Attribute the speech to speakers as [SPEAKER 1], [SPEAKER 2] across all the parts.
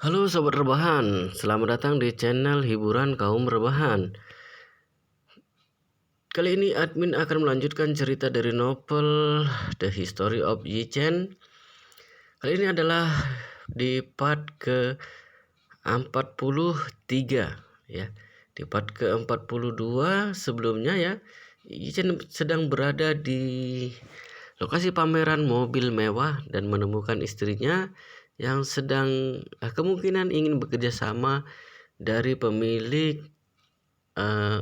[SPEAKER 1] Halo Sobat Rebahan, selamat datang di channel hiburan kaum rebahan. Kali ini admin akan melanjutkan cerita dari novel The History of Yi Chen. Kali ini adalah di part ke-43 ya. Di part ke-42 sebelumnya ya, Yi Chen sedang berada di lokasi pameran mobil mewah dan menemukan istrinya yang sedang kemungkinan ingin bekerja sama dari pemilik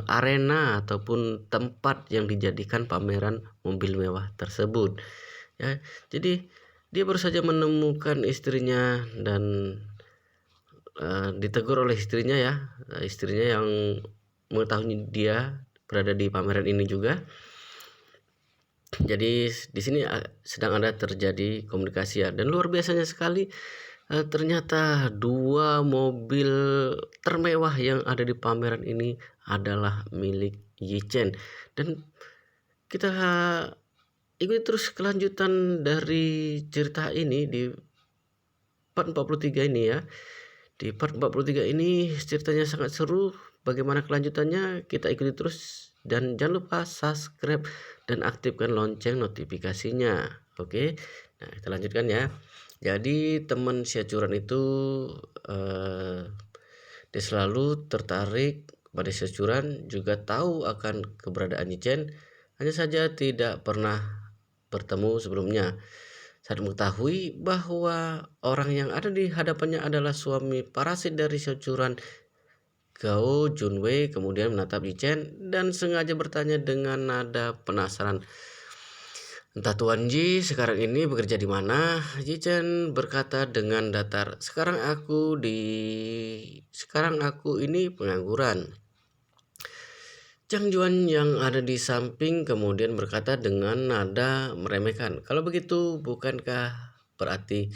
[SPEAKER 1] arena ataupun tempat yang dijadikan pameran mobil mewah tersebut ya. Jadi dia baru saja menemukan istrinya dan ditegur oleh istrinya ya, istrinya yang mengetahui dia berada di pameran ini juga. Jadi di sini sedang ada terjadi komunikasi ya, dan luar biasanya sekali ternyata dua mobil termewah yang ada di pameran ini adalah milik Yi Chen. Dan kita ikuti terus kelanjutan dari cerita ini di part 43 ini ya. Di part 43 ini ceritanya sangat seru. Bagaimana kelanjutannya kita ikuti terus, dan jangan lupa subscribe dan aktifkan lonceng notifikasinya. Oke, nah kita lanjutkan ya. Jadi teman si acuran itu dia selalu tertarik pada si acuran, juga tahu akan keberadaan Yi Chen, hanya saja tidak pernah bertemu sebelumnya. Saat mengetahui bahwa orang yang ada di hadapannya adalah suami parasit dari si acuran, Gao Junwei kemudian menatap Yi Chen dan sengaja bertanya dengan nada penasaran, "Entah Tuan Ji sekarang ini bekerja di mana?" Yi Chen berkata dengan datar, Sekarang aku ini pengangguran." Chang Juan yang ada di samping kemudian berkata dengan nada meremehkan, "Kalau begitu bukankah berarti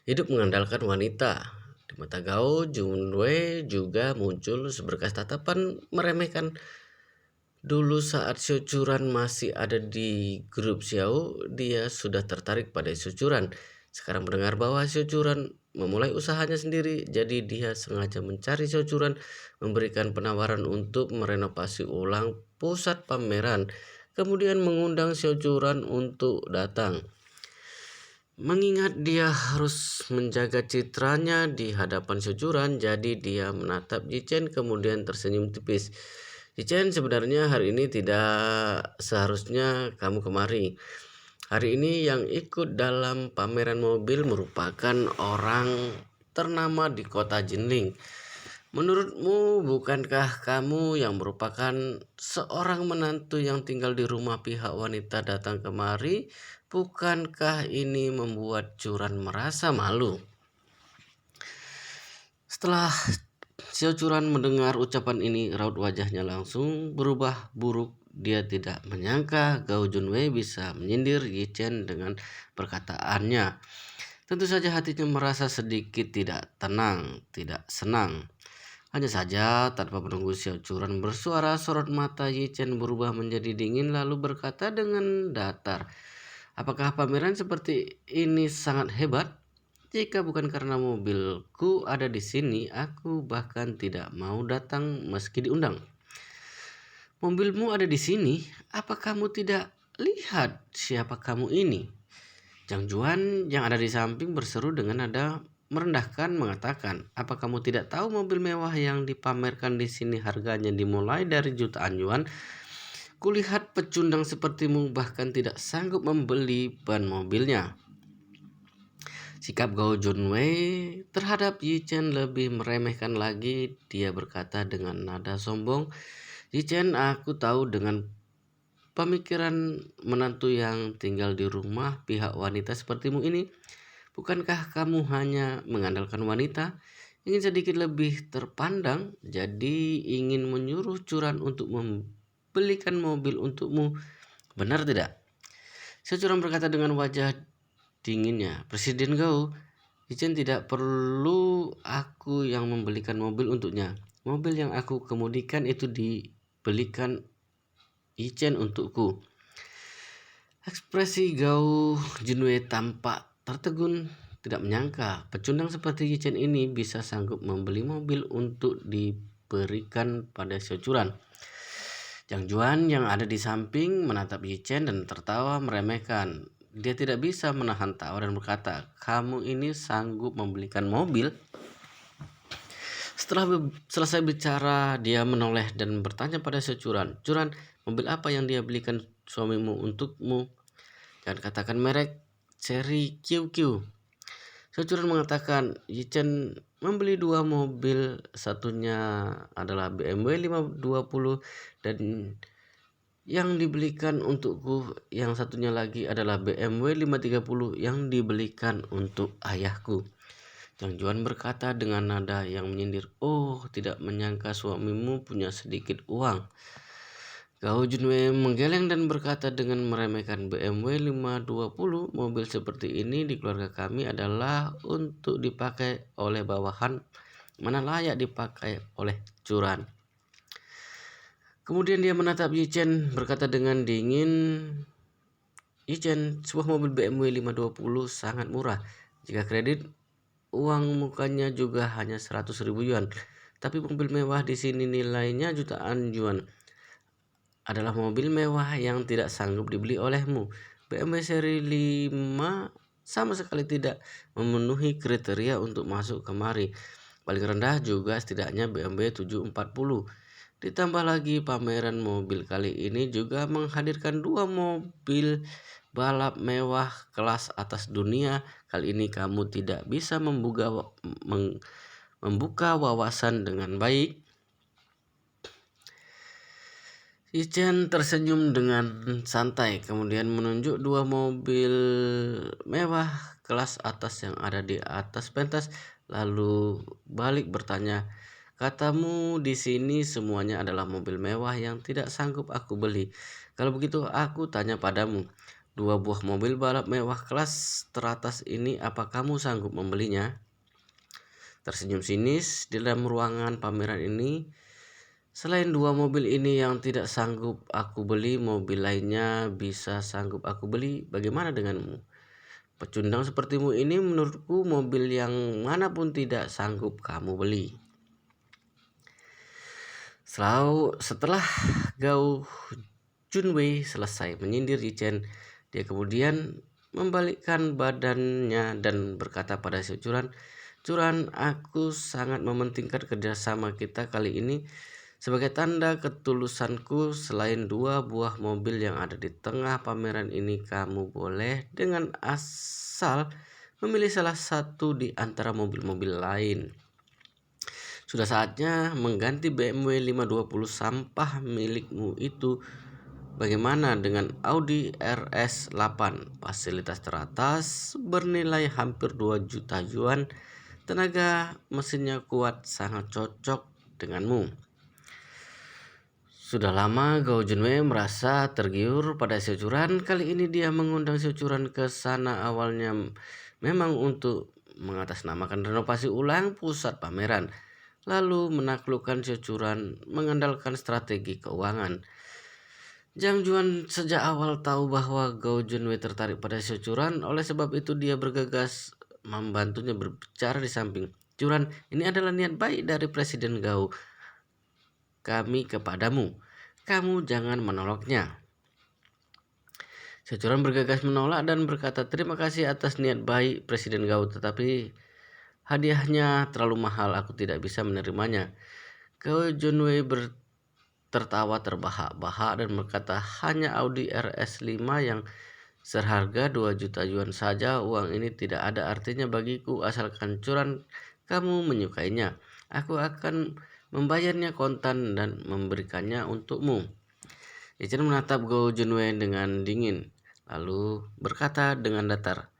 [SPEAKER 1] hidup mengandalkan wanita?" Di mata Gao Junwei juga muncul seberkas tatapan meremehkan. Dulu saat Xiaochuran masih ada di grup Xiao, dia sudah tertarik pada Xiaochuran. Sekarang mendengar bahwa Xiaochuran memulai usahanya sendiri, jadi dia sengaja mencari Xiaochuran, memberikan penawaran untuk merenovasi ulang pusat pameran, kemudian mengundang Xiaochuran untuk datang. Mengingat dia harus menjaga citranya di hadapan Xiaochuran, jadi dia menatap Yi Chen kemudian tersenyum tipis. Yi Chen, sebenarnya hari ini tidak seharusnya kamu kemari. Hari ini yang ikut dalam pameran mobil merupakan orang ternama di kota Jinling. Menurutmu, bukankah kamu yang merupakan seorang menantu yang tinggal di rumah pihak wanita datang kemari? Bukankah ini membuat Curan merasa malu? Setelah Xiaochuran mendengar ucapan ini, raut wajahnya langsung berubah buruk. Dia tidak menyangka Gao Junwei bisa menyindir Yi Chen dengan perkataannya. Tentu saja hatinya merasa sedikit tidak tenang, tidak senang. Hanya saja tanpa menunggu Xiaochuran bersuara, sorot mata Yi Chen berubah menjadi dingin lalu berkata dengan datar, "Apakah pameran seperti ini sangat hebat? Jika bukan karena mobilku ada di sini, aku bahkan tidak mau datang meski diundang." "Mobilmu ada di sini? Apa kamu tidak lihat siapa kamu ini?" Chang Juan yang ada di samping berseru dengan nada merendahkan mengatakan, "Apa kamu tidak tahu mobil mewah yang dipamerkan di sini harganya dimulai dari jutaan yuan? Kulihat pecundang sepertimu bahkan tidak sanggup membeli ban mobilnya." Sikap Gao Junwei terhadap Yi Chen lebih meremehkan lagi. Dia berkata dengan nada sombong, "Yi Chen, aku tahu dengan pemikiran menantu yang tinggal di rumah pihak wanita sepertimu ini. Bukankah kamu hanya mengandalkan wanita? Ingin sedikit lebih terpandang, jadi ingin menyuruh Curan untuk membelikan mobil untukmu. Benar tidak?" Securan berkata dengan wajah dinginnya, "Presiden Gao, Yi Chen tidak perlu aku yang membelikan mobil untuknya. Mobil yang aku kemudikan itu dibelikan Yi Chen untukku." Ekspresi Gao Junwei tampak tertegun. tidak menyangka pecundang seperti Yi Chen ini bisa sanggup membeli mobil untuk diberikan pada Xiao Churan. Zhang Juan yang ada di samping menatap Yi Chen dan tertawa meremehkan. Dia tidak bisa menahan tawa dan berkata, "Kamu ini sanggup membelikan mobil?" Setelah selesai bicara, dia menoleh dan bertanya pada Xiao Churan, "Churan, mobil apa yang dia belikan suamimu untukmu? Jangan katakan merek, seri QQ." Xiao mengatakan, Yi Chen membeli 2 mobil, satunya adalah BMW 520 dan yang dibelikan untukku, yang satunya lagi adalah BMW 530 yang dibelikan untuk ayahku. Zhang Juan berkata dengan nada yang menyindir, "Oh, tidak menyangka suamimu punya sedikit uang." Gao Junwei menggeleng dan berkata dengan meremehkan, "BMW 520, mobil seperti ini di keluarga kami adalah untuk dipakai oleh bawahan, mana layak dipakai oleh curan." Kemudian dia menatap Yi Chen berkata dengan dingin, "Yi Chen, sebuah mobil BMW 520 sangat murah. Jika kredit, uang mukanya juga hanya 100.000 yuan. Tapi mobil mewah di sini nilainya jutaan yuan. Adalah mobil mewah yang tidak sanggup dibeli olehmu. BMW seri 5 sama sekali tidak memenuhi kriteria untuk masuk kemari. Paling rendah juga setidaknya BMW 740. Ditambah lagi pameran mobil kali ini juga menghadirkan 2 mobil balap mewah kelas atas dunia. Kali ini kamu tidak bisa membuka wawasan dengan baik." Yi Chen tersenyum dengan santai, kemudian menunjuk 2 mobil mewah kelas atas yang ada di atas pentas, lalu balik bertanya, "Katamu di sini semuanya adalah mobil mewah yang tidak sanggup aku beli. Kalau begitu aku tanya padamu, 2 buah mobil balap mewah kelas teratas ini apa kamu sanggup membelinya?" Tersenyum sinis, di dalam ruangan pameran ini, "Selain 2 mobil ini yang tidak sanggup aku beli, mobil lainnya bisa sanggup aku beli. Bagaimana denganmu? Pecundang sepertimu ini menurutku mobil yang manapun tidak sanggup kamu beli." Setelah Gao Junwei selesai menyindir Yi Chen, dia kemudian membalikkan badannya dan berkata pada Xiao Churan, "Churan, aku sangat mementingkan kerjasama kita kali ini. Sebagai tanda ketulusanku, selain 2 buah mobil yang ada di tengah pameran ini, kamu boleh dengan asal memilih salah satu di antara mobil-mobil lain. Sudah saatnya mengganti BMW 520 sampah milikmu itu. Bagaimana dengan Audi RS8, fasilitas teratas bernilai hampir 2 juta yuan, tenaga mesinnya kuat, sangat cocok denganmu." Sudah lama Gao Junwei merasa tergiur pada Xiao Churan. Kali ini dia mengundang Xiao Churan ke sana awalnya memang untuk mengatasnamakan renovasi ulang pusat pameran, lalu menaklukkan Xiao Churan mengandalkan strategi keuangan. Zhang Juan sejak awal tahu bahwa Gao Junwei tertarik pada Xiao Churan, oleh sebab itu dia bergegas membantunya berbicara di samping. "Churan, ini adalah niat baik dari Presiden Gao kami kepadamu. Kamu jangan menolaknya." Xiao Churan bergegas menolak dan berkata, "Terima kasih atas niat baik Presiden Gao, tetapi hadiahnya terlalu mahal, aku tidak bisa menerimanya." Gao Junwei tertawa terbahak-bahak dan berkata, "Hanya Audi RS5 yang seharga 2 juta yuan saja. Uang ini tidak ada artinya bagiku asalkan Churan kamu menyukainya. Aku akan membayarnya kontan dan memberikannya untukmu." Yi Chen menatap Gao Junwei dengan dingin, lalu berkata dengan datar,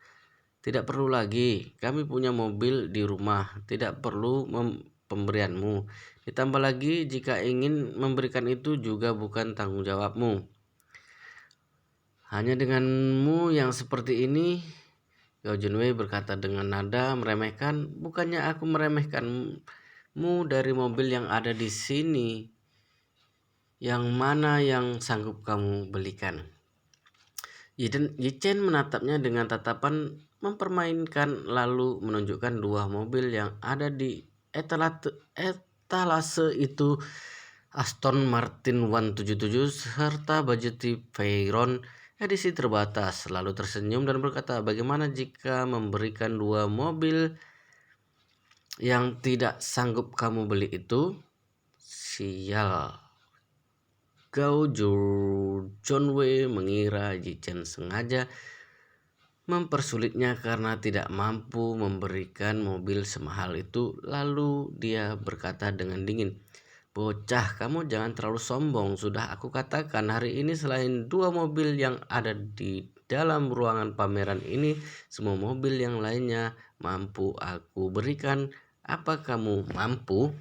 [SPEAKER 1] "Tidak perlu lagi, kami punya mobil di rumah, tidak perlu pemberianmu. Ditambah lagi, jika ingin memberikan itu juga bukan tanggung jawabmu. Hanya denganmu yang seperti ini." Gao Junwei berkata dengan nada meremehkan, "Bukannya aku meremehkanmu dari mobil yang ada di sini. Yang mana yang sanggup kamu belikan?" Yi Chen menatapnya dengan tatapan mempermainkan lalu menunjukkan dua mobil yang ada di etalase itu, Aston Martin 177 serta Bugatti Veyron edisi terbatas, lalu tersenyum dan berkata, bagaimana jika memberikan dua mobil yang tidak sanggup kamu beli itu? Sial. Gao Junwei mengira Yi Chen sengaja mempersulitnya karena tidak mampu memberikan mobil semahal itu. Lalu dia berkata dengan dingin, bocah, kamu jangan terlalu sombong. Sudah aku katakan hari ini selain dua mobil yang ada di dalam ruangan pameran ini, semua mobil yang lainnya mampu aku berikan. Apa kamu mampu?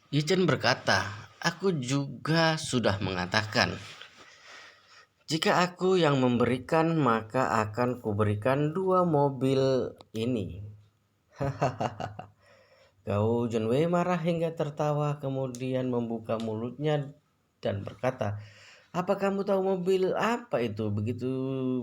[SPEAKER 1] Yi Chen berkata, aku juga sudah mengatakan, jika aku yang memberikan maka akan kuberikan dua mobil ini. Hahaha. Gao Junwei marah hingga tertawa, kemudian membuka mulutnya dan berkata, apa kamu tahu mobil apa itu? Begitu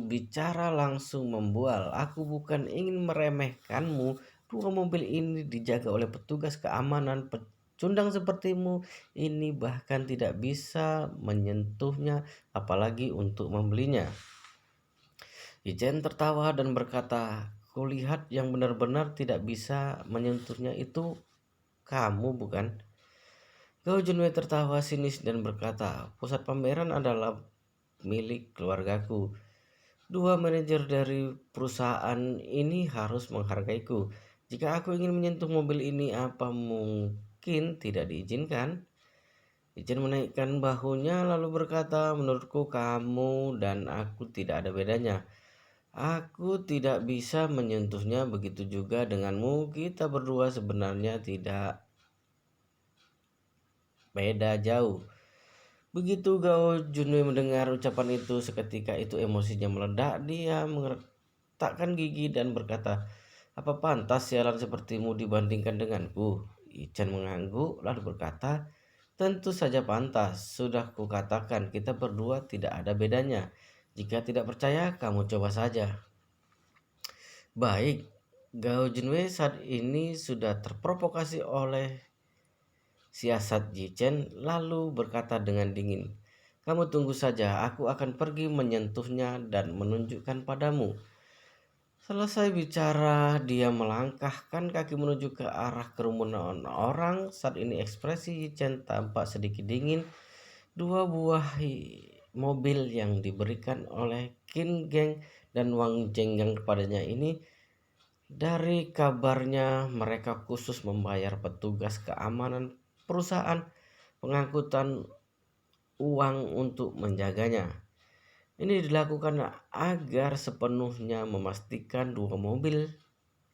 [SPEAKER 1] bicara langsung membual. Aku bukan ingin meremehkanmu. Dua mobil ini dijaga oleh petugas keamanan. Pecundang sepertimu ini bahkan tidak bisa menyentuhnya, apalagi untuk membelinya. Ijen tertawa dan berkata, kulihat yang benar-benar tidak bisa menyentuhnya itu kamu, bukan? Gao Junwei tertawa sinis dan berkata, pusat pameran adalah milik keluargaku. Dua manajer dari perusahaan ini harus menghargaiku. Jika aku ingin menyentuh mobil ini, apa mungkin tidak diizinkan? Ijen menaikkan bahunya lalu berkata, menurutku kamu dan aku tidak ada bedanya. Aku tidak bisa menyentuhnya, begitu juga denganmu. Kita berdua sebenarnya tidak beda jauh. Begitu Gao Junwei mendengar ucapan itu, seketika itu emosinya meledak. Dia mengertakkan gigi dan berkata, apa pantas sialan sepertimu dibandingkan denganku? Ichan mengangguk lalu berkata, tentu saja pantas. Sudah kukatakan kita berdua tidak ada bedanya. Jika tidak percaya, kamu coba saja. Baik, Gao Junwei saat ini sudah terprovokasi oleh siasat Yi Chen, lalu berkata dengan dingin, kamu tunggu saja, aku akan pergi menyentuhnya dan menunjukkan padamu. Selesai bicara, dia melangkahkan kaki menuju ke arah kerumunan orang. Saat ini ekspresi Yi Chen tampak sedikit dingin. Dua buah mobil yang diberikan oleh Qin Geng dan Wang Zhengyang kepadanya ini, dari kabarnya mereka khusus membayar petugas keamanan perusahaan pengangkutan uang untuk menjaganya. Ini dilakukan agar sepenuhnya memastikan dua mobil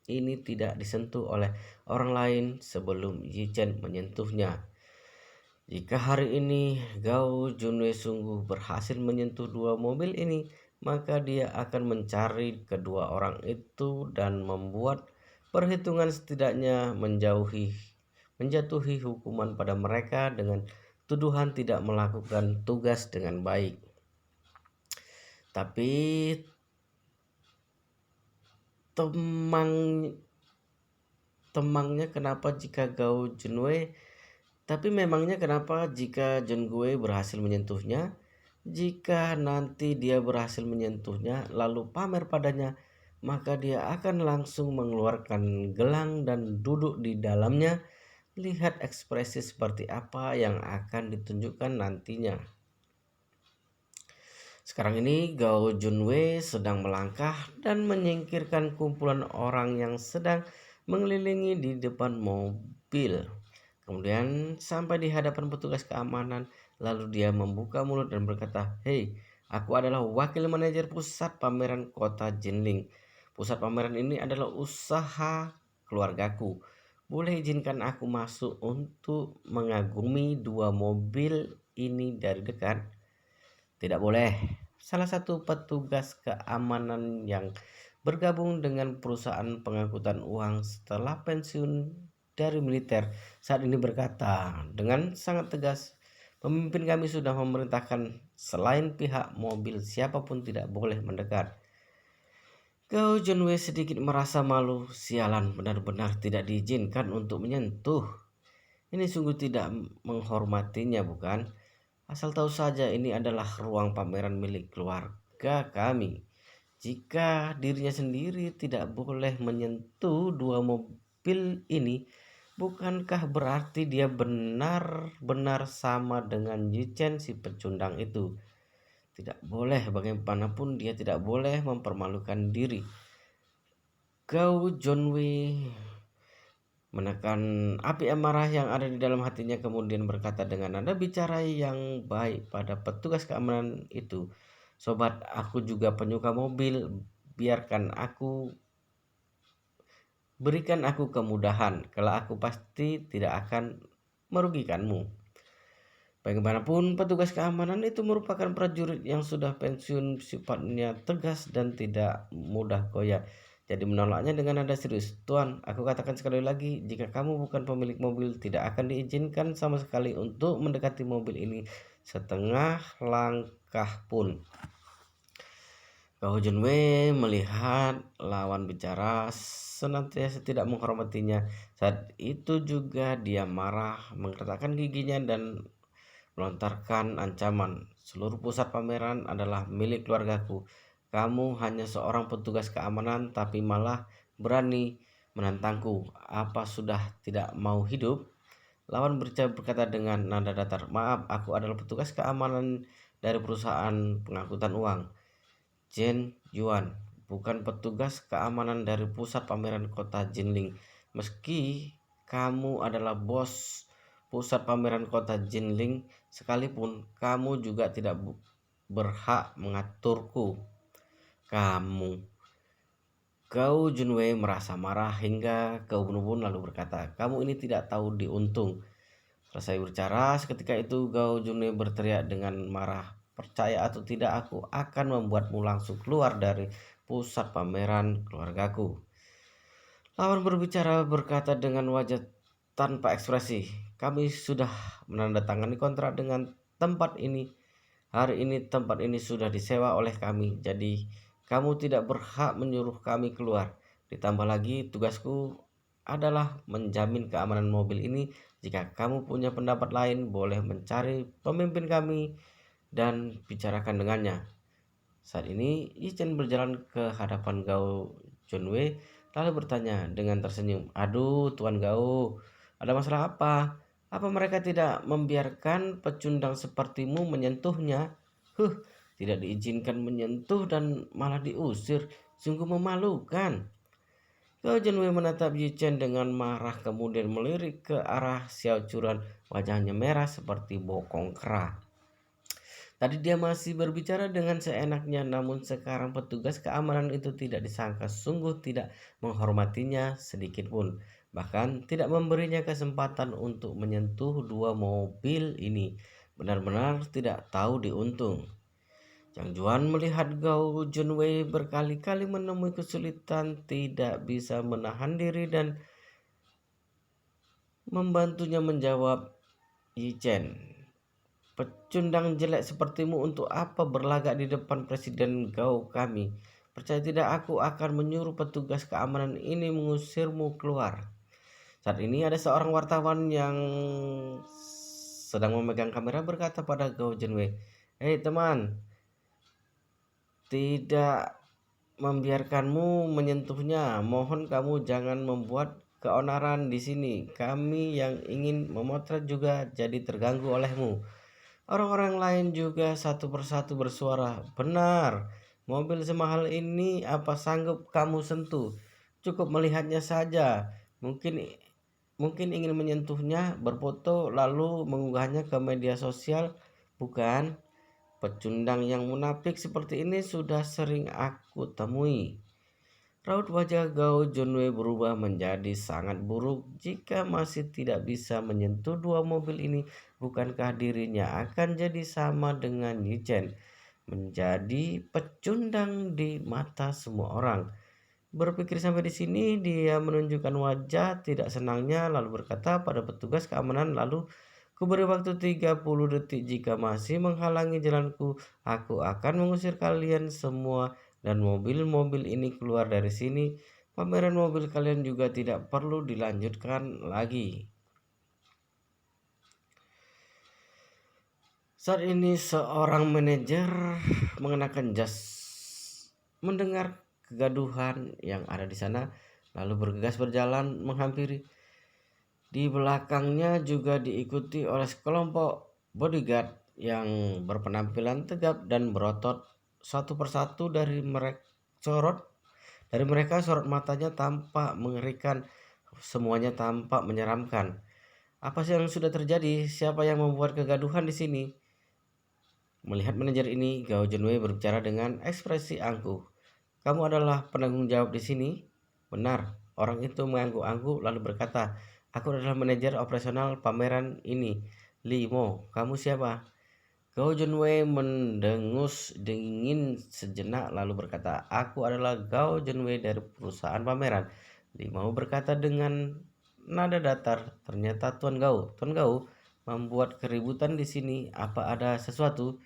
[SPEAKER 1] ini tidak disentuh oleh orang lain sebelum Yi Chen menyentuhnya. Jika hari ini Gao Junwei sungguh berhasil menyentuh dua mobil ini, maka dia akan mencari kedua orang itu dan membuat perhitungan, setidaknya menjatuhi hukuman pada mereka dengan tuduhan tidak melakukan tugas dengan baik. Tapi memangnya kenapa jika Junwei berhasil menyentuhnya? Jika nanti dia berhasil menyentuhnya lalu pamer padanya, maka dia akan langsung mengeluarkan gelang dan duduk di dalamnya. Lihat ekspresi seperti apa yang akan ditunjukkan nantinya. Sekarang ini Gao Junwei sedang melangkah dan menyingkirkan kumpulan orang yang sedang mengelilingi di depan mobil. Kemudian sampai di hadapan petugas keamanan, lalu dia membuka mulut dan berkata, hei, aku adalah wakil manajer pusat pameran kota Jinling. Pusat pameran ini adalah usaha keluargaku. Boleh izinkan aku masuk untuk mengagumi dua mobil ini dari dekat? Tidak boleh. Salah satu petugas keamanan yang bergabung dengan perusahaan pengangkutan uang setelah pensiun dari militer saat ini berkata dengan sangat tegas, pemimpin kami sudah memerintahkan selain pihak mobil siapapun tidak boleh mendekat. Gao Junwei sedikit merasa malu. Sialan, benar-benar tidak diizinkan untuk menyentuh. Ini sungguh tidak menghormatinya, bukan? Asal tahu saja ini adalah ruang pameran milik keluarga kami. Jika dirinya sendiri tidak boleh menyentuh dua mobil ini, bukankah berarti dia benar-benar sama dengan Yichen si pecundang itu? Tidak boleh, bagaimanapun dia tidak boleh mempermalukan diri. Gao Junwei menekan api amarah yang ada di dalam hatinya, kemudian berkata dengan nada bicara yang baik pada petugas keamanan itu, "Sobat, aku juga penyuka mobil. Berikan aku kemudahan. Kalau aku pasti tidak akan merugikanmu." Bagaimanapun, petugas keamanan itu merupakan prajurit yang sudah pensiun, sifatnya tegas dan tidak mudah goyah. Jadi menolaknya dengan nada serius. "Tuan, aku katakan sekali lagi, jika kamu bukan pemilik mobil, tidak akan diizinkan sama sekali untuk mendekati mobil ini setengah langkah pun." Gao Junwei melihat lawan bicara senantiasa tidak menghormatinya. Saat itu juga dia marah, menggertakkan giginya dan melontarkan ancaman. "Seluruh pusat pameran adalah milik keluargaku. Kamu hanya seorang petugas keamanan tapi malah berani menantangku. Apa sudah tidak mau hidup?" Lawan berkata dengan nada datar, "Maaf, aku adalah petugas keamanan dari perusahaan pengangkutan uang, Chen Yuan, bukan petugas keamanan dari pusat pameran kota Jinling. Meski kamu adalah bos pusat pameran kota Jinling sekalipun, kamu juga tidak berhak mengaturku." "Kamu..." Gao Junwei merasa marah hingga ke ubun-ubun lalu berkata, "Kamu ini tidak tahu diuntung." Selesai berbicara, seketika itu Gao Junwei berteriak dengan marah, "Percaya atau tidak, aku akan membuatmu langsung keluar dari pusat pameran keluargaku." Lawan berbicara berkata dengan wajah tanpa ekspresi, "Kami sudah menandatangani kontrak dengan tempat ini. Hari ini tempat ini sudah disewa oleh kami, jadi kamu tidak berhak menyuruh kami keluar. Ditambah lagi, tugasku adalah menjamin keamanan mobil ini. Jika kamu punya pendapat lain, boleh mencari pemimpin kami dan bicarakan dengannya." Saat ini, Yichen berjalan ke hadapan Gao Junwei lalu bertanya dengan tersenyum, "Aduh, Tuan Gao, ada masalah apa? Apa mereka tidak membiarkan pecundang sepertimu menyentuhnya? Tidak diizinkan menyentuh dan malah diusir. Sungguh memalukan." Gao Junwei menatap Yichen dengan marah, kemudian melirik ke arah Xiao Churan. Wajahnya merah seperti bokong kera. Tadi dia masih berbicara dengan seenaknya, namun sekarang petugas keamanan itu tidak disangka sungguh tidak menghormatinya sedikit pun. Bahkan tidak memberinya kesempatan untuk menyentuh dua mobil ini. Benar-benar tidak tahu diuntung. Chang Juan melihat Gao Junwei berkali-kali menemui kesulitan, tidak bisa menahan diri dan membantunya menjawab, "Yichen, pecundang jelek sepertimu untuk apa berlagak di depan Presiden Gao kami? Percaya tidak, aku akan menyuruh petugas keamanan ini mengusirmu keluar." Saat ini ada seorang wartawan yang sedang memegang kamera berkata pada Gao Junwei, "Hei teman, tidak membiarkanmu menyentuhnya. Mohon kamu jangan membuat keonaran di sini. Kami yang ingin memotret juga jadi terganggu olehmu." Orang-orang lain juga satu persatu bersuara, "Benar, mobil semahal ini apa sanggup kamu sentuh? Cukup melihatnya saja. Mungkin mungkin ingin menyentuhnya, berfoto lalu mengunggahnya ke media sosial, bukan? Pecundang yang munafik seperti ini sudah sering aku temui." Raut wajah Gao Junwei berubah menjadi sangat buruk. Jika masih tidak bisa menyentuh dua mobil ini, bukankah dirinya akan jadi sama dengan Yichen, menjadi pecundang di mata semua orang? Berpikir sampai di sini, dia menunjukkan wajah tidak senangnya lalu berkata pada petugas keamanan, "Lalu kuberi waktu 30 detik. Jika masih menghalangi jalanku, aku akan mengusir kalian semua dan mobil-mobil ini keluar dari sini, pameran mobil kalian juga tidak perlu dilanjutkan lagi. Saat ini seorang manajer mengenakan jas mendengar kegaduhan yang ada di sana, lalu bergegas berjalan menghampiri. Di belakangnya juga diikuti oleh sekelompok bodyguard yang berpenampilan tegap dan berotot. Satu persatu dari mereka sorot matanya tampak mengerikan, semuanya tampak menyeramkan. Apa sih yang sudah terjadi? Siapa yang membuat kegaduhan di sini? Melihat manajer ini, Gao Junwei berbicara dengan ekspresi angkuh. Kamu adalah penanggung jawab di sini? Benar. Orang itu mengangguk-angguk lalu berkata, aku adalah manajer operasional pameran ini. Li Mo, kamu siapa? Gao Junwei mendengus dingin sejenak lalu berkata, aku adalah Gao Junwei dari perusahaan pameran. Li Mo berkata dengan nada datar, ternyata Tuan Gao membuat keributan di sini. Apa ada sesuatu?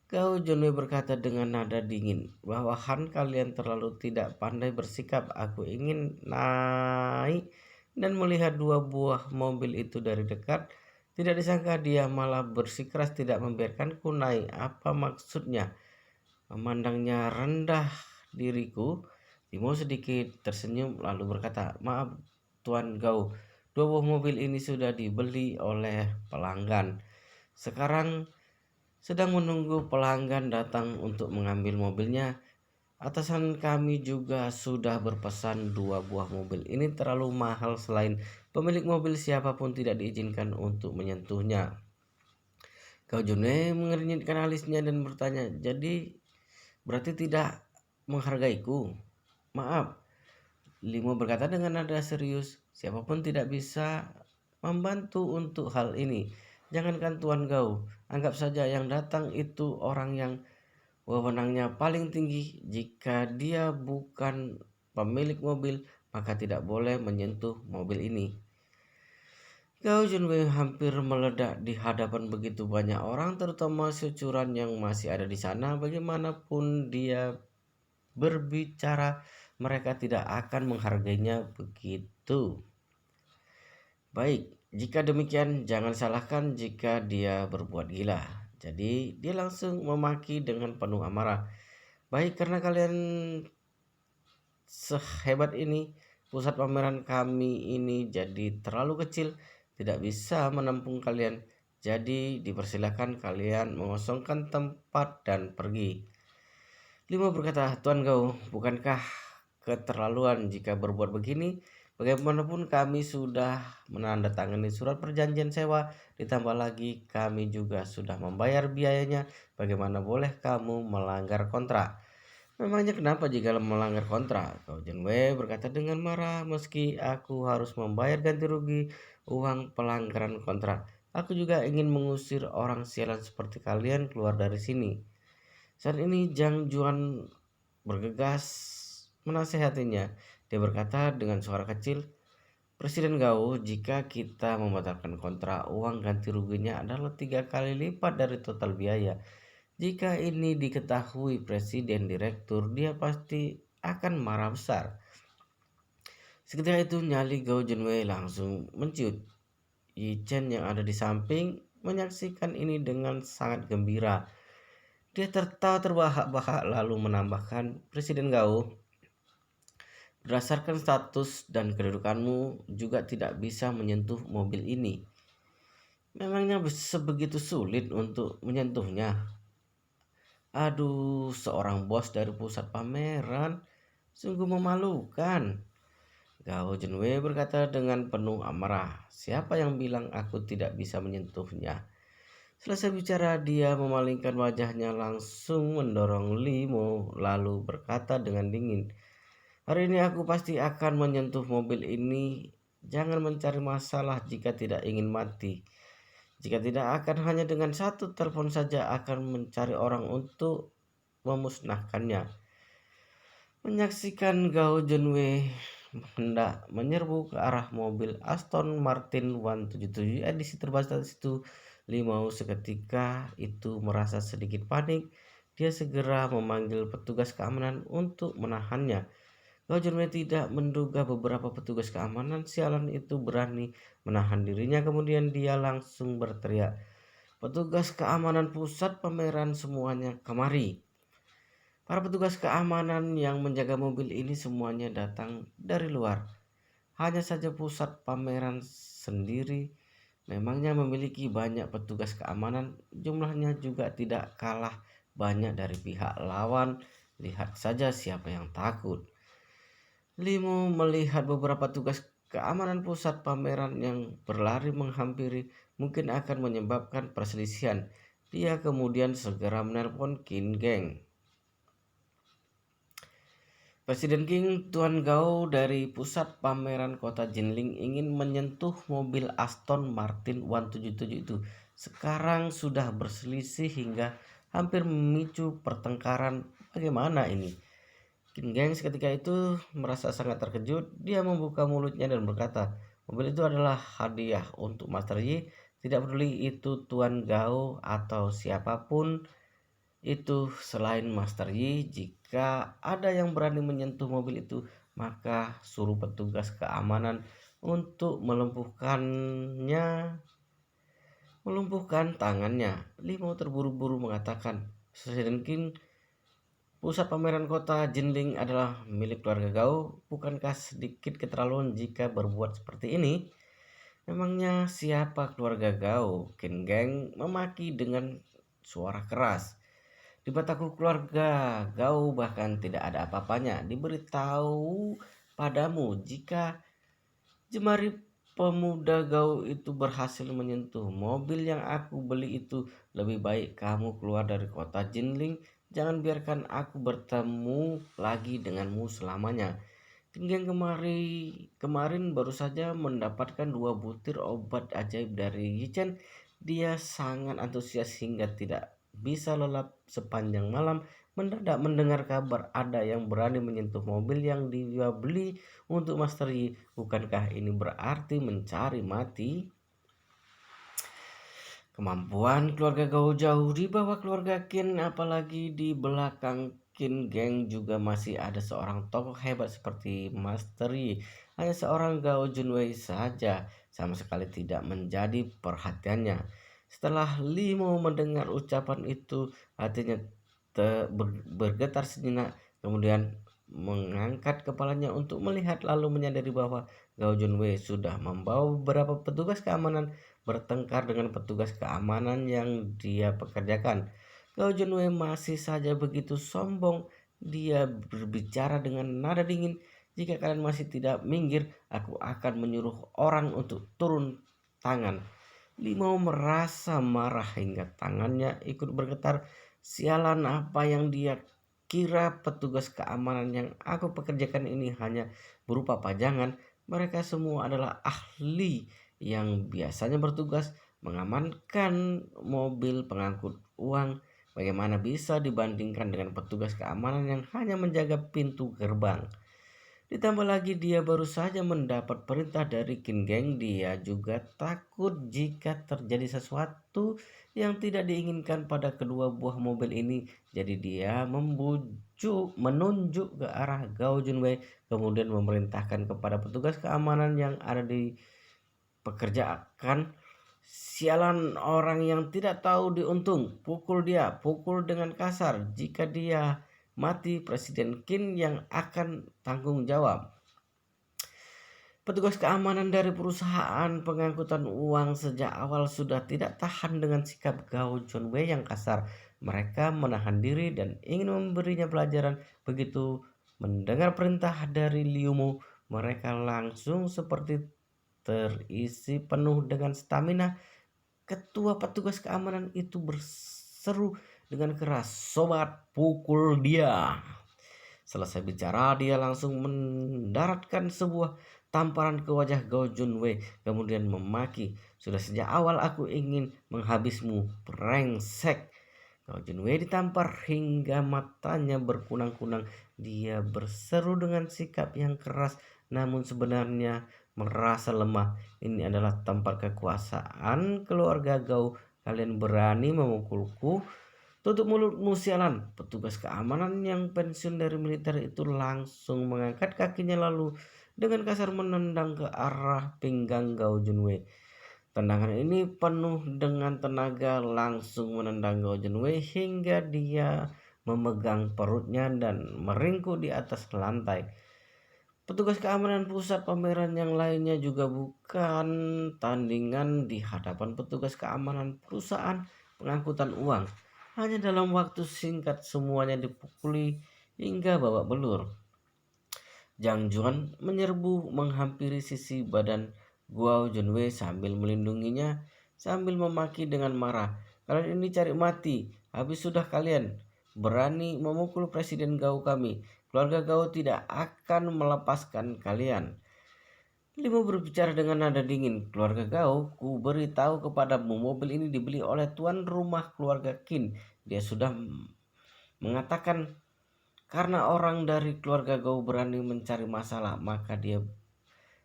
[SPEAKER 1] Gao Junwei berkata dengan nada dingin, bawahan kalian terlalu tidak pandai bersikap. Aku ingin naik dan melihat dua buah mobil itu dari dekat. Tidak disangka dia malah bersikeras tidak membiarkanku naik. Apa maksudnya? Memandangnya rendah diriku. Timo sedikit tersenyum lalu berkata, maaf Tuan Gao, dua buah mobil ini sudah dibeli oleh pelanggan. Sekarang sedang menunggu pelanggan datang untuk mengambil mobilnya. Atasan kami juga sudah berpesan dua buah mobil ini terlalu mahal, selain pemilik mobil siapapun tidak diizinkan untuk menyentuhnya. Kau Junwei mengernyitkan alisnya dan bertanya, jadi berarti tidak menghargaiku? Maaf, Limo berkata dengan nada serius, siapapun tidak bisa membantu untuk hal ini. Jangankan Tuan Gao, anggap saja yang datang itu orang yang wewenangnya paling tinggi. Jika dia bukan pemilik mobil, maka tidak boleh menyentuh mobil ini. Gao Junwei hampir meledak di hadapan begitu banyak orang, terutama securan yang masih ada di sana. Bagaimanapun dia berbicara, mereka tidak akan menghargainya begitu. Baik, jika demikian jangan salahkan jika dia berbuat gila. Jadi dia langsung memaki dengan penuh amarah. Baik, karena kalian sehebat ini, pusat pameran kami ini jadi terlalu kecil, tidak bisa menampung kalian. Jadi dipersilakan kalian mengosongkan tempat dan pergi. Lima berkata, Tuan Gao, bukankah keterlaluan jika berbuat begini? Bagaimanapun kami sudah menandatangani surat perjanjian sewa, ditambah lagi kami juga sudah membayar biayanya. Bagaimana boleh kamu melanggar kontrak? Memangnya kenapa jika melanggar kontrak? Kau Junwei berkata dengan marah, meski aku harus membayar ganti rugi uang pelanggaran kontrak, aku juga ingin mengusir orang sialan seperti kalian keluar dari sini. Saat ini Zhang Juan bergegas menasehatinya. Dia berkata dengan suara kecil, Presiden Gao, jika kita membatalkan kontrak, uang ganti ruginya adalah 3 kali lipat dari total biaya. Jika ini diketahui Presiden Direktur, dia pasti akan marah besar. Seketika itu nyali Gao Junwei langsung menciut. Yi Chen yang ada di samping menyaksikan ini dengan sangat gembira. Dia tertawa terbahak-bahak lalu menambahkan, Presiden Gao, berdasarkan status dan kedudukanmu juga tidak bisa menyentuh mobil ini. Memangnya sebegitu sulit untuk menyentuhnya? Aduh, seorang bos dari pusat pameran, sungguh memalukan. Gao Junwei berkata dengan penuh amarah, siapa yang bilang aku tidak bisa menyentuhnya? Selesai bicara, dia memalingkan wajahnya langsung mendorong Limo lalu berkata dengan dingin, hari ini aku pasti akan menyentuh mobil ini. Jangan mencari masalah jika tidak ingin mati. Jika tidak, akan hanya dengan satu telepon saja akan mencari orang untuk memusnahkannya. Menyaksikan Gao Junwei hendak menyerbu ke arah mobil Aston Martin 177 edisi terbatas itu, Limau seketika itu merasa sedikit panik. Dia segera memanggil petugas keamanan untuk menahannya. Gao Junwei tidak menduga beberapa petugas keamanan sialan itu berani menahan dirinya. Kemudian dia langsung berteriak, "Petugas keamanan pusat pameran semuanya kemari!" Para petugas keamanan yang menjaga mobil ini semuanya datang dari luar. Hanya saja pusat pameran sendiri memangnya memiliki banyak petugas keamanan, jumlahnya juga tidak kalah banyak dari pihak lawan. Lihat saja siapa yang takut. Limo melihat beberapa tugas keamanan pusat pameran yang berlari menghampiri mungkin akan menyebabkan perselisihan. Dia kemudian segera menelpon Qin Geng. Presiden Qing Tuan Gao dari pusat pameran kota Jinling ingin menyentuh mobil Aston Martin 177 itu. Sekarang sudah berselisih hingga hampir memicu pertengkaran. Bagaimana ini? Qin Geng seketika itu merasa sangat terkejut. Dia membuka mulutnya dan berkata, mobil itu adalah hadiah untuk Master Yi. Tidak peduli itu Tuan Gao atau siapapun itu selain Master Yi. Jika ada yang berani menyentuh mobil itu, maka suruh petugas keamanan untuk melumpuhkan tangannya. Limo terburu-buru mengatakan, Presiden Qin, pusat pameran kota Jinling adalah milik keluarga Gao. Bukankah sedikit keterlaluan jika berbuat seperti ini? Memangnya siapa keluarga Gao? Qin Geng memaki dengan suara keras. Di mataku keluarga Gao bahkan tidak ada apa-apanya. Diberitahu padamu jika jemari pemuda Gao itu berhasil menyentuh mobil yang aku beli itu, lebih baik kamu keluar dari kota Jinling. Jangan biarkan aku bertemu lagi denganmu selamanya. Tinggal kemarin baru saja mendapatkan 2 butir obat ajaib dari Yichen. Dia sangat antusias hingga tidak bisa lelap sepanjang malam. Mendadak mendengar kabar ada yang berani menyentuh mobil yang dia beli untuk Master Yi. Bukankah ini berarti mencari mati? Kemampuan keluarga Gao jauh di bawah keluarga Qin, apalagi di belakang Qin Geng juga masih ada seorang tokoh hebat seperti Master Yi. Hanya seorang Gao Junwei saja sama sekali tidak menjadi perhatiannya. Setelah Limo mendengar ucapan itu, hatinya bergetar sejenak, kemudian mengangkat kepalanya untuk melihat, lalu menyadari bahwa Gao Junwei sudah membawa beberapa petugas keamanan bertengkar dengan petugas keamanan yang dia pekerjakan. Gao Junwei masih saja begitu sombong. Dia berbicara dengan nada dingin, jika kalian masih tidak minggir, aku akan menyuruh orang untuk turun tangan. Limau merasa marah hingga tangannya ikut bergetar. Sialan, apa yang dia kira petugas keamanan yang aku pekerjakan ini hanya berupa pajangan? Mereka semua adalah ahli yang biasanya bertugas mengamankan mobil pengangkut uang. Bagaimana bisa dibandingkan dengan petugas keamanan yang hanya menjaga pintu gerbang? Ditambah lagi dia baru saja mendapat perintah dari Qin Geng. Dia juga takut jika terjadi sesuatu yang tidak diinginkan pada kedua buah mobil ini. Jadi dia menunjuk ke arah Gao Junwei, kemudian memerintahkan kepada petugas keamanan yang ada di pekerjaan, sialan orang yang tidak tahu diuntung, pukul dia, pukul dengan kasar. Jika dia mati, Presiden Qin yang akan tanggung jawab. Petugas keamanan dari perusahaan pengangkutan uang sejak awal sudah tidak tahan dengan sikap Gao Junwei yang kasar. Mereka menahan diri dan ingin memberinya pelajaran. Begitu mendengar perintah dari Liu Mu, mereka langsung seperti terisi penuh dengan stamina. Ketua petugas keamanan itu berseru dengan keras, "Sobat, pukul dia!" Selesai bicara, dia langsung mendaratkan sebuah tamparan ke wajah Gao Junwei, kemudian memaki, "Sudah sejak awal aku ingin menghabismu, brengsek!" Gao Junwei ditampar hingga matanya berkunang-kunang. Dia berseru dengan sikap yang keras, namun sebenarnya merasa lemah. "Ini adalah tempat kekuasaan keluarga Gao. Kalian berani memukulku? Tutup mulutmu sialan. Petugas keamanan yang pensiun dari militer itu langsung mengangkat kakinya lalu dengan kasar menendang ke arah pinggang Gao Junwei. Tendangan ini penuh dengan tenaga langsung menendang Gao Junwei hingga dia memegang perutnya dan meringkuk di atas lantai. Petugas keamanan pusat pameran yang lainnya juga bukan tandingan di hadapan petugas keamanan perusahaan pengangkutan uang. Hanya dalam waktu singkat semuanya dipukuli hingga babak belur. Zhang Juan menyerbu menghampiri sisi badan Guo Junwei sambil melindunginya sambil memaki dengan marah. Kalian ini cari mati, habis sudah kalian berani memukul Presiden Gao kami. Keluarga Gao tidak akan melepaskan kalian. Limo berbicara dengan nada dingin. Keluarga Gao, ku beritahu kepadamu, mobil ini dibeli oleh tuan rumah keluarga Qin. Dia sudah mengatakan karena orang dari keluarga Gao berani mencari masalah, maka dia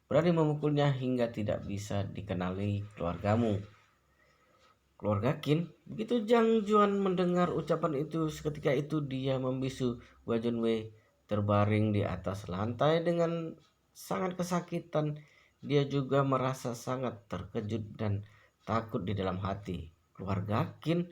[SPEAKER 1] berani memukulnya hingga tidak bisa dikenali keluargamu. Keluarga Qin. Begitu Zhang Juan mendengar ucapan itu, seketika itu dia membisu. Hua Junwei terbaring di atas lantai dengan sangat kesakitan. Dia juga merasa sangat terkejut dan takut di dalam hati. Keluarga Qin.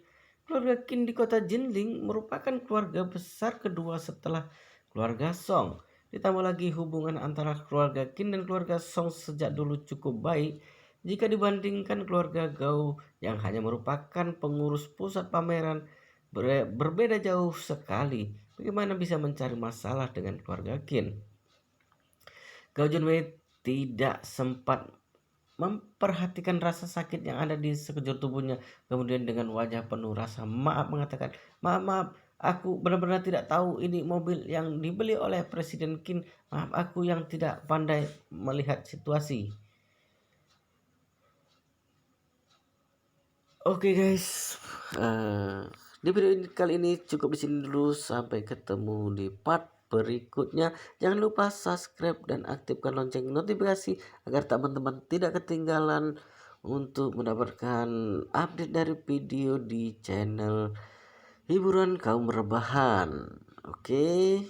[SPEAKER 1] Keluarga Qin di kota Jinling merupakan keluarga besar kedua setelah keluarga Song. Ditambah lagi hubungan antara keluarga Qin dan keluarga Song sejak dulu cukup baik jika dibandingkan keluarga Gao yang hanya merupakan pengurus pusat pameran. Berbeda jauh sekali. Bagaimana bisa mencari masalah dengan keluarga Qin? Gao Junwei tidak sempat memperhatikan rasa sakit yang ada di sekujur tubuhnya. Kemudian dengan wajah penuh rasa maaf mengatakan, maaf, aku benar-benar tidak tahu ini mobil yang dibeli oleh Presiden Qin. Maaf, aku yang tidak pandai melihat situasi. Oke guys, di video kali ini cukup di sini dulu. Sampai ketemu di part berikutnya. Jangan lupa subscribe dan aktifkan lonceng notifikasi agar teman-teman tidak ketinggalan untuk mendapatkan update dari video di channel hiburan kaum rebahan. Oke.